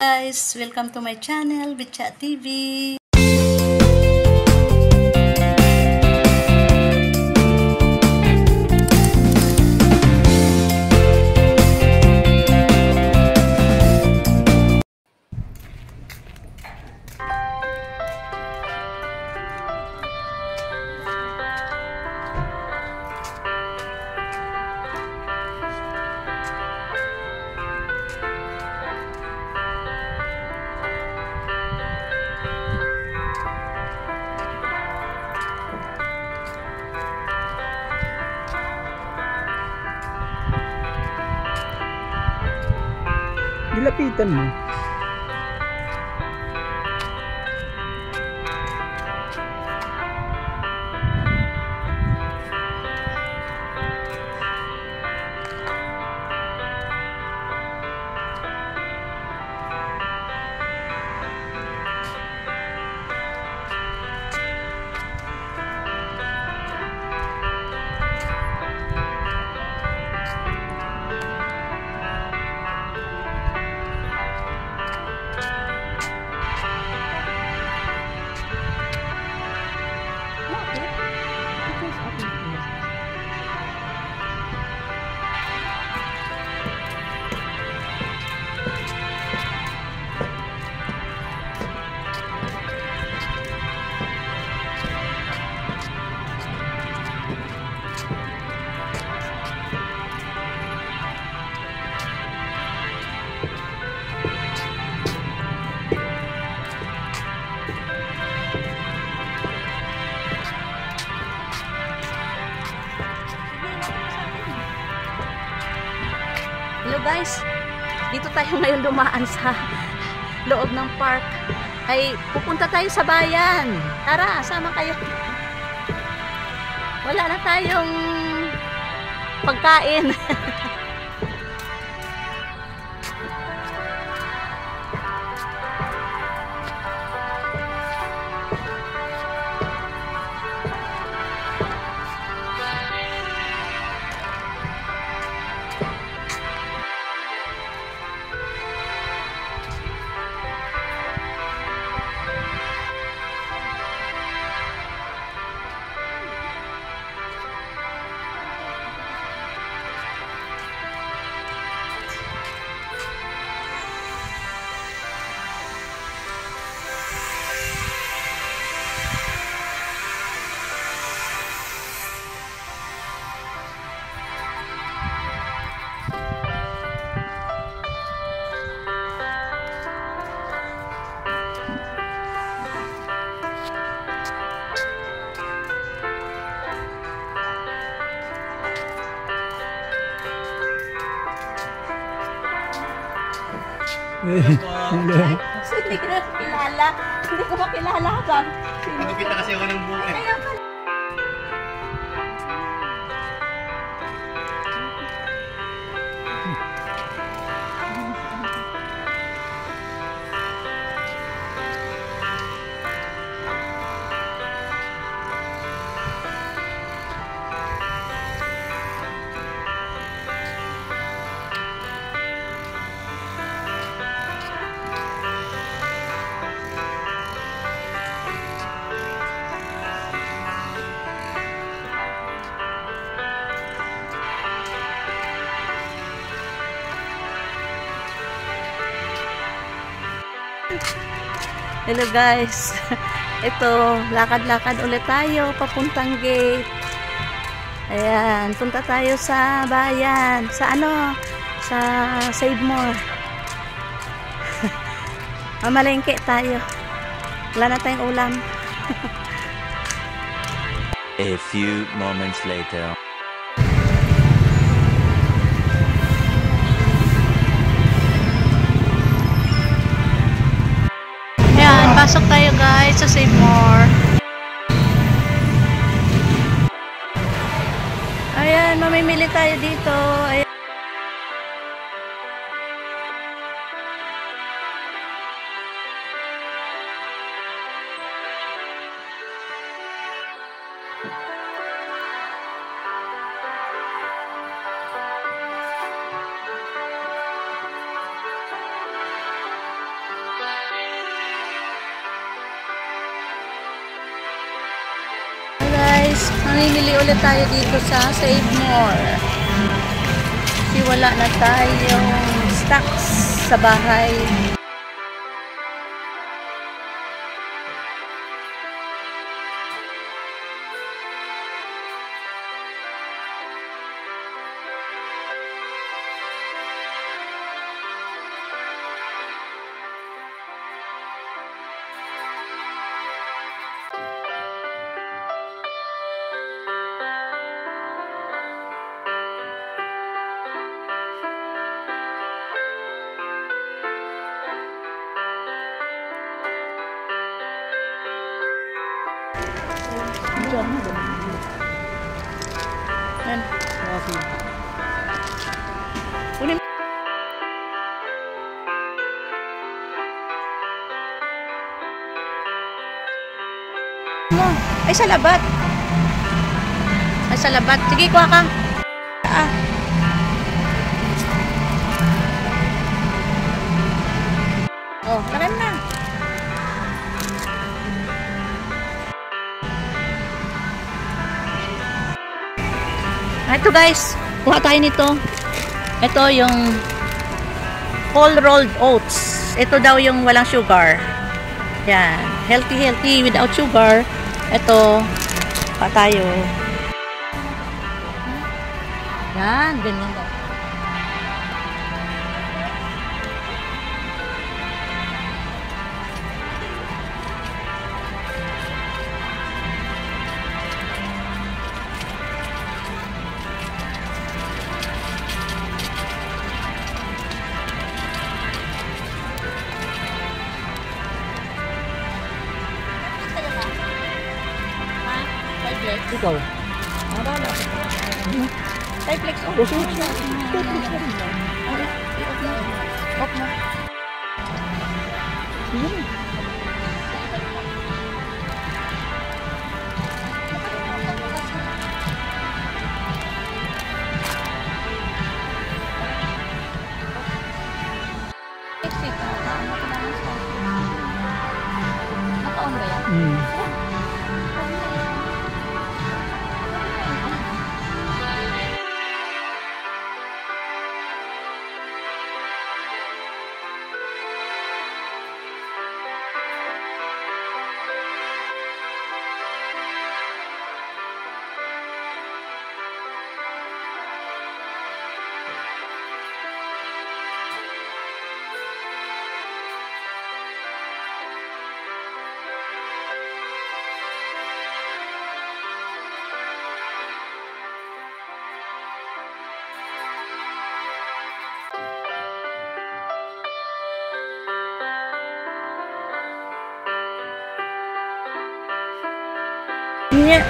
Guys, welcome to my channel, Bitchat TV. Dilapitan mo. Hello guys, dito tayo ngayon dumaan sa loob ng park. Ay pupunta tayo sa bayan. Tara, sama kayo. Wala na tayong pagkain. Hindi ko na kilala. Hindi ko makilala ka. Nakakita kasi ako ng buhay. Kaya pala. Hello guys. Ito, lakad-lakad ulit tayo papuntang gate. Ayan, punta tayo sa bayan. Sa ano? Sa Save More. Mamalengke tayo. Wala na tayong ulam. A few moments later. Pasok tayo guys sa Save More. Ayan, mamimili tayo dito. Ayan. Mamimili ulit tayo dito sa Save More. Kasi wala na tayong stocks sa bahay. Yan. Kunin. Ay, sa labat. Ay, sa labat. Sige, kuha ka. Oh, lagan na. Ito guys, kuha tayo nito. Ito yung whole rolled oats. Ito daw yung walang sugar. Yan, healthy without sugar. Ito, kuha tayo. Yan, ganyan daw. Ikaw. Typlex. Gusto mo siya. Typlex na rin. Off mo. Yun. Naka-on ba yan?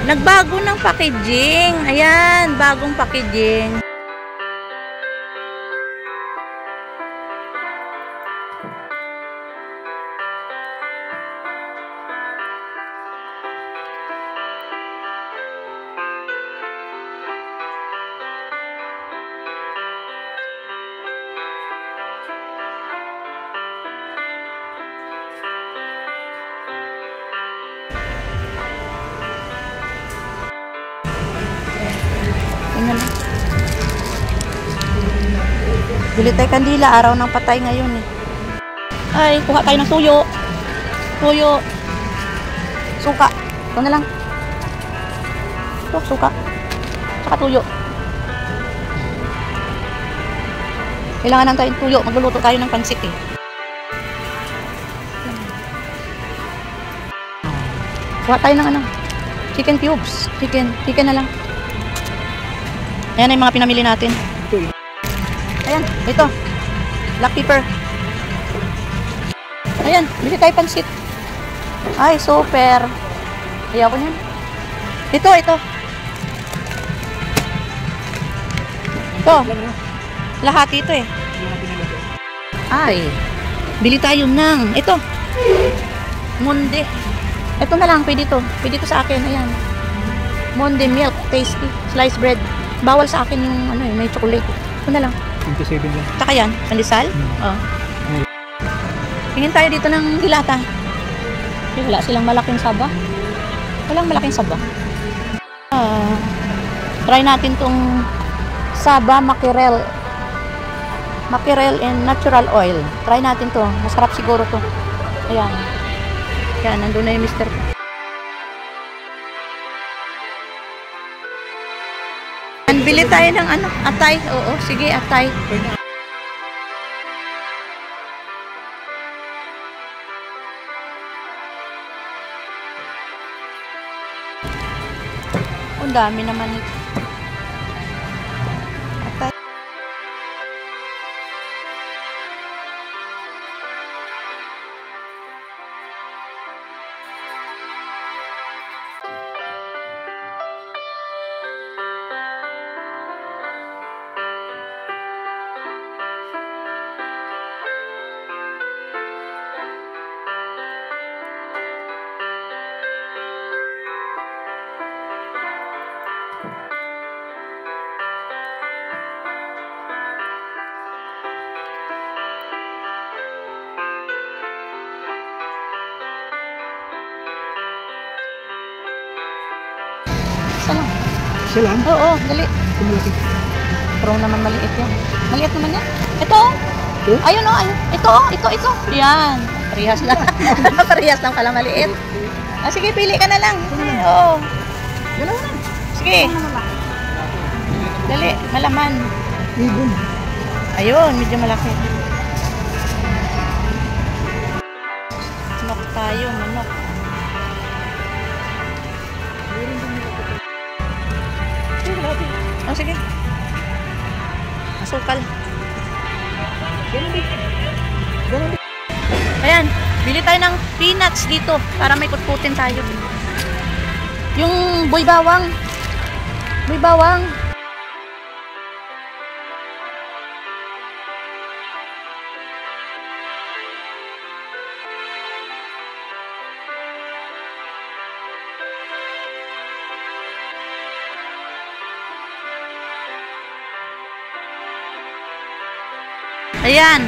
Nagbago ng packaging. Ayan, bagong packaging. Bili tayo kandila, araw ng patay ngayon eh. Ay, kuha tayo ng tuyo. Tuyo. Suka. Ito na lang. Ito, suka. Saka tuyo. Kailangan lang tayong tuyo. Magluluto tayo ng pansit eh. Kuha tayo ng ano, chicken cubes. Chicken na lang. Ayan ay mga pinamili natin. Ayan, ito. Black pepper. Ayan, bili tayo pansit. Ay, super. Ayaw ko niyan. Ito. Ito. Lahat ito eh. Ay, bili tayo ng ito. Monde. Ito na lang, pwede ito. Pwede ito sa akin, ayan. Monde milk, tasty, sliced bread. Bawal sa akin yung ano, may chocolate. Ito na lang. 27 lang. Tsaka yan, pandesal. Oh. Tingin tayo dito ng dilata. Wala silang malaking saba. Walang malaking saba. Try natin tong Saba Mackerel. Mackerel and natural oil. Try natin to. Masarap siguro to. Ayan. Ayan, nandun na yung mister. Bili tayo ng ano, atay. Oo, sige, atay. Ang dami naman ito. Atay. Sana. Isa lang? Oo, dali. Ito malaki. Pero naman maliit yan. Maliit naman yan. Ito oh. Ito? Ayun oh, ayun. Ito oh, ito. Yan. Parehas lang. Parehas lang pala maliit. Ah, sige, pili ka na lang. Oo. Dalawa na. Sige. Dali, malaman. Ibon. Ayun, medyo malaki. Manok tayo, manok. Oh, sige. Asukal. Ayan, bili tayo ng peanuts dito para may putputin tayo. Yung boy bawang. Boy bawang. Ayan,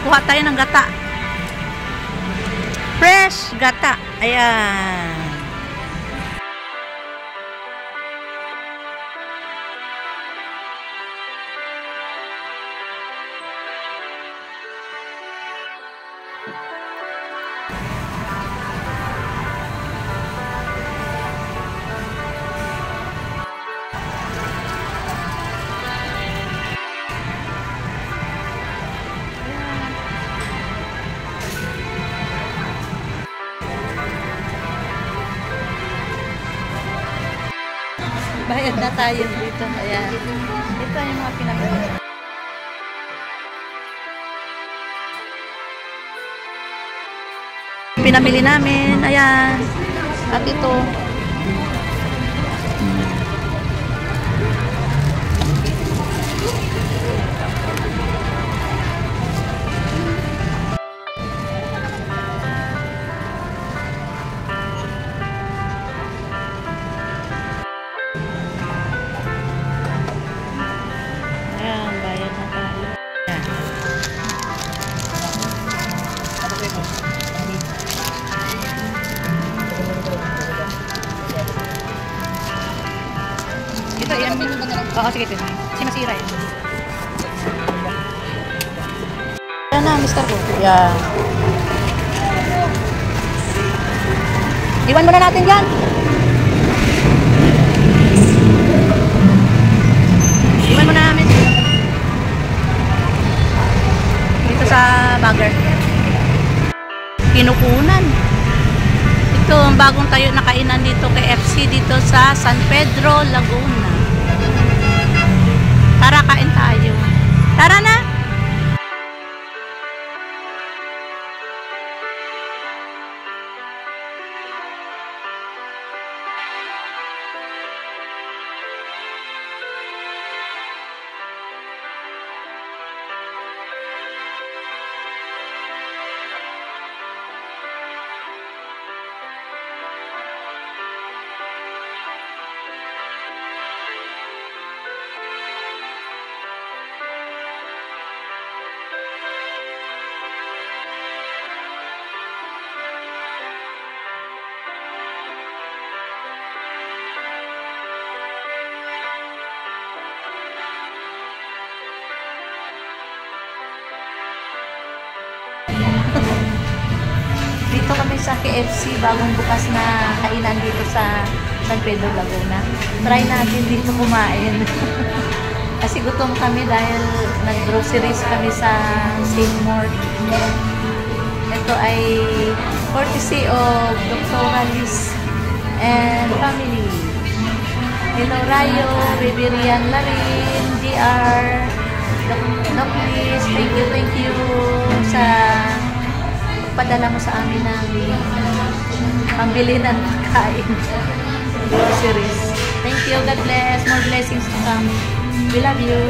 kuha tayo ng gata. Fresh gata. Ayan. Bayad na tayo dito. Ayan. Ito yung mga pinamili. Pinamili namin. Ayan. At ito. Ayan, bayad na tayo. Ayan. Ito, yan. Oo, sige ito. Kasi masira eh. Ayan na, mister ko. Ayan. Iwan muna natin dyan. Iwan muna namin. Dito sa bagger. Kinukunan. Ito ang bagong tayo na kainan dito kay FC dito sa San Pedro, Laguna. Tara, kain tayo. Tara na! Dito kami sa KFC, bagong bukas na kainan dito sa San Pedro, Laguna. Try natin dito kumain. Kasi gutom kami dahil nag-groceries kami sa St. Mort. Ito ay courtesy of Dr. Alice and family. Hello Rayo, Baby Rian Larin, GR, Doc Liz, thank you sa pagpadala mo sa amin ng pambili ng pagkain. Groceries. Thank you, God bless. More blessings to come. We love you.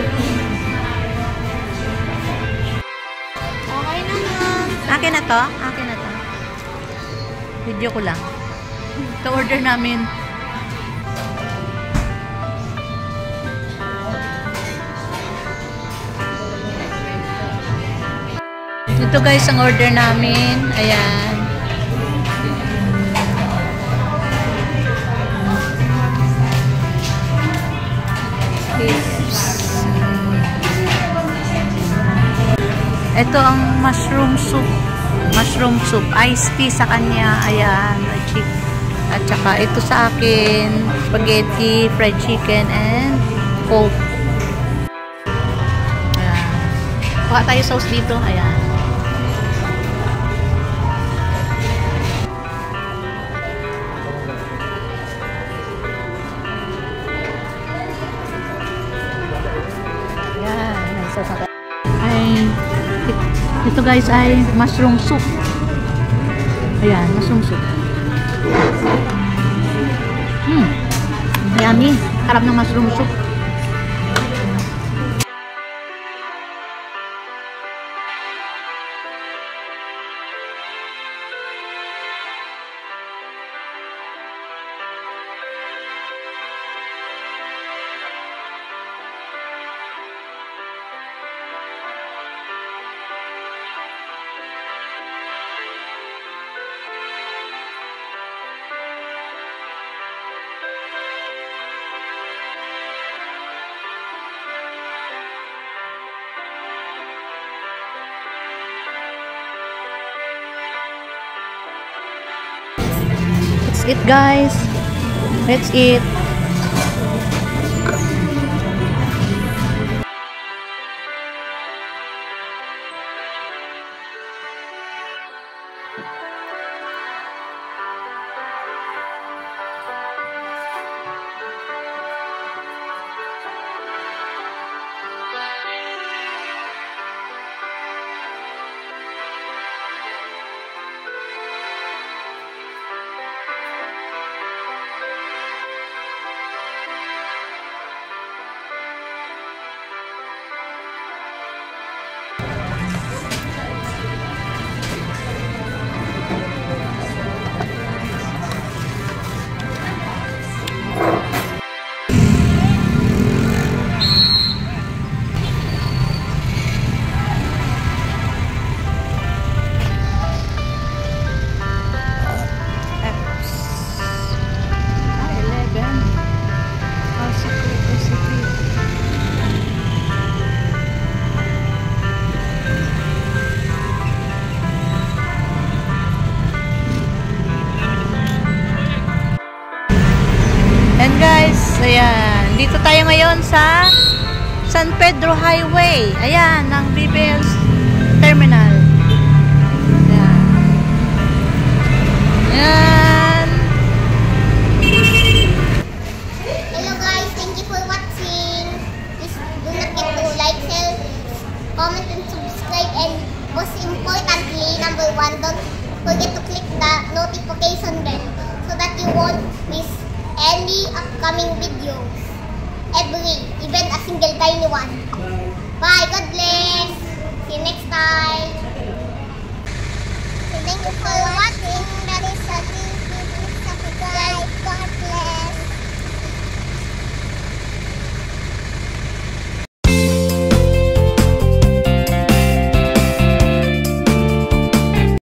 Okay naman. Akin na to? Akin na to. Video ko lang. Ito order namin. Ito guys ang order namin. Ayan. Ito ang mushroom soup. Mushroom soup. Iced tea sa kanya. Ayan. At saka ito sa akin. Spaghetti, fried chicken, and coke. Ayan. Kuha tayo sauce dito. Ayan. Ayan. May sauce na tayo. Ito guys ay mushroom soup. Ayan, mushroom soup. Yummy. Harap ng mushroom soup. Let's eat guys. Let's eat. And guys, ayan. Dito tayo ngayon sa San Pedro Highway. Ayan, ng BBS Terminal. Ayan. Ayan. Hello guys, thank you for watching. Please do not forget to like, share, comment, and subscribe. And most importantly, number 1, don't forget to click the notification bell so that you won't miss any upcoming videos. Even a single tiny one. Bye, God bless. See you next time. Thank you for watching. That is a subscribe. God bless.